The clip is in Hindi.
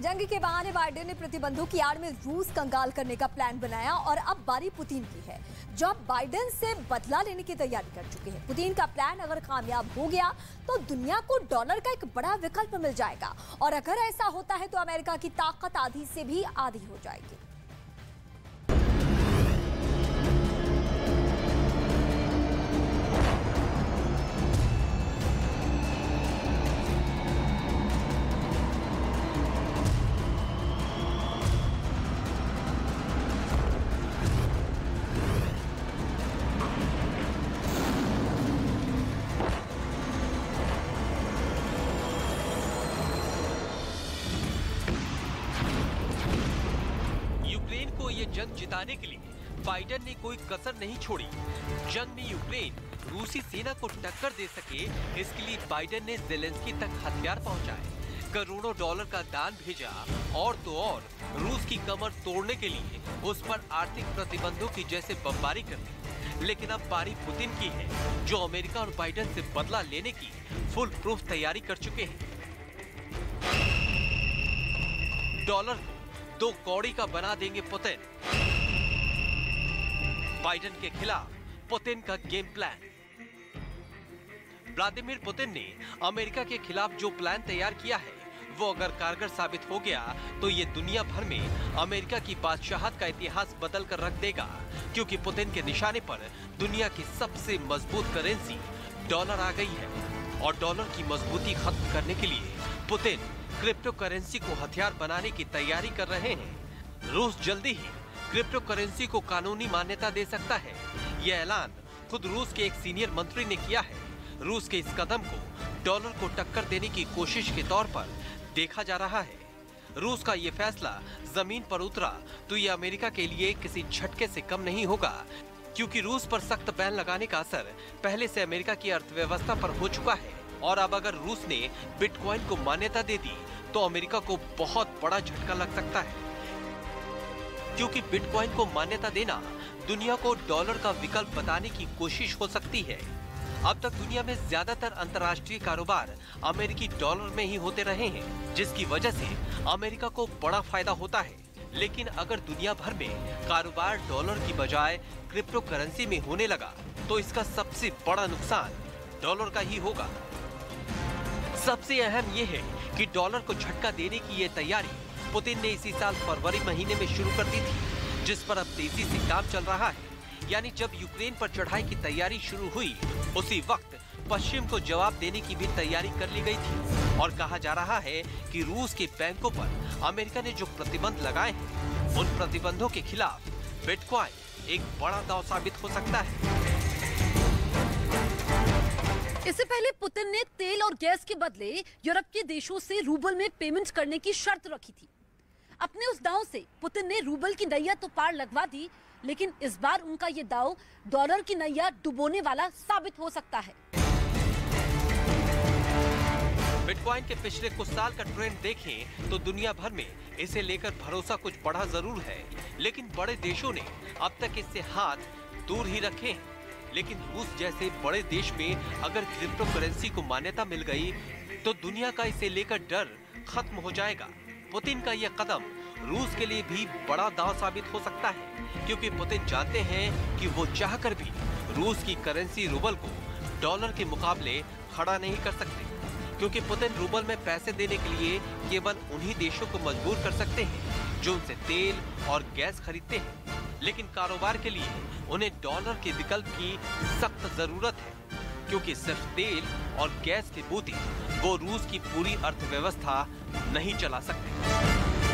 जंग के बहाने बाइडेन ने प्रतिबंधों की आड़ में रूस कंगाल करने का प्लान बनाया और अब बारी पुतिन की है, जो अब बाइडेन से बदला लेने की तैयारी कर चुके हैं। पुतिन का प्लान अगर कामयाब हो गया तो दुनिया को डॉलर का एक बड़ा विकल्प मिल जाएगा और अगर ऐसा होता है तो अमेरिका की ताकत आधी से भी आधी हो जाएगी। ये जंग जिताने के लिए बाइडेन ने कोई कसर नहीं छोड़ी। जंग में यूक्रेन रूसी सेना को टक्कर दे सके, इसके लिए बाइडेन ने ज़ेलेंस्की तक हथियार पहुंचाए, करोड़ों डॉलर का दान भेजा और तो और रूस की कमर तोड़ने के लिए उस पर आर्थिक प्रतिबंधों की जैसे बमबारी कर दी। लेकिन अब बारी पुतिन की है, जो अमेरिका और बाइडेन से बदला लेने की फुल प्रूफ तैयारी कर चुके हैं। डॉलर को 2 कौड़ी का बना देंगे पुतिन। बाइडेन के खिलाफ पुतिन का गेम प्लान। व्लादिमीर पुतिन ने अमेरिका के खिलाफ जो प्लान तैयार किया है, वो अगर कारगर साबित हो गया तो ये दुनिया भर में अमेरिका की बादशाहत का इतिहास बदल कर रख देगा, क्योंकि पुतिन के निशाने पर दुनिया की सबसे मजबूत करेंसी डॉलर आ गई है और डॉलर की मजबूती खत्म करने के लिए पुतिन क्रिप्टो करेंसी को हथियार बनाने की तैयारी कर रहे हैं। रूस जल्दी ही क्रिप्टो करेंसी को कानूनी मान्यता दे सकता है। यह ऐलान खुद रूस के एक सीनियर मंत्री ने किया है। रूस के इस कदम को डॉलर को टक्कर देने की कोशिश के तौर पर देखा जा रहा है। रूस का ये फैसला जमीन पर उतरा तो ये अमेरिका के लिए किसी झटके से कम नहीं होगा, क्योंकि रूस पर सख्त बैन लगाने का असर पहले से अमेरिका की अर्थव्यवस्था पर हो चुका है और अब अगर रूस ने बिटकॉइन को मान्यता दे दी तो अमेरिका को बहुत बड़ा झटका लग सकता है, क्योंकि बिटकॉइन को मान्यता देना दुनिया को डॉलर का विकल्प बताने की कोशिश हो सकती है। अब तक दुनिया में ज्यादातर अंतर्राष्ट्रीय कारोबार अमेरिकी डॉलर में ही होते रहे हैं, जिसकी वजह से अमेरिका को बड़ा फायदा होता है। लेकिन अगर दुनिया भर में कारोबार डॉलर की बजाय क्रिप्टो करेंसी में होने लगा तो इसका सबसे बड़ा नुकसान डॉलर का ही होगा। सबसे अहम यह है कि डॉलर को झटका देने की ये तैयारी पुतिन ने इसी साल फरवरी महीने में शुरू कर दी थी, जिस पर अब तेजी से काम चल रहा है। यानी जब यूक्रेन पर चढ़ाई की तैयारी शुरू हुई, उसी वक्त पश्चिम को जवाब देने की भी तैयारी कर ली गई थी और कहा जा रहा है कि रूस के बैंकों पर अमेरिका ने जो प्रतिबंध लगाए हैं, उन प्रतिबंधों के खिलाफ बिटकॉइन एक बड़ा दांव साबित हो सकता है। इससे पहले पुतिन ने तेल और गैस के बदले यूरोप के देशों से रूबल में पेमेंट करने की शर्त रखी थी। अपने उस दांव से पुतिन ने रूबल की नैया तो पार लगवा दी, लेकिन इस बार उनका ये दांव डॉलर की नैया डुबोने वाला साबित हो सकता है। बिटकॉइन के पिछले कुछ साल का ट्रेंड देखें तो दुनिया भर में इसे लेकर भरोसा कुछ बढ़ा जरूर है, लेकिन बड़े देशों ने अब तक इससे हाथ दूर ही रखे हैं। लेकिन रूस जैसे बड़े देश में अगर क्रिप्टो करेंसी को मान्यता मिल गई तो दुनिया का इसे लेकर डर खत्म हो जाएगा। पुतिन का यह कदम रूस के लिए भी बड़ा दांव साबित हो सकता है, क्योंकि पुतिन जानते हैं कि वो चाहकर भी रूस की करेंसी रूबल को डॉलर के मुकाबले खड़ा नहीं कर सकते, क्योंकि पुतिन रूबल में पैसे देने के लिए केवल उन्हीं देशों को मजबूर कर सकते हैं जो उनसे तेल और गैस खरीदते हैं। लेकिन कारोबार के लिए उन्हें डॉलर के विकल्प की सख्त जरूरत है, क्योंकि सिर्फ तेल और गैस के बूते वो रूस की पूरी अर्थव्यवस्था नहीं चला सकते।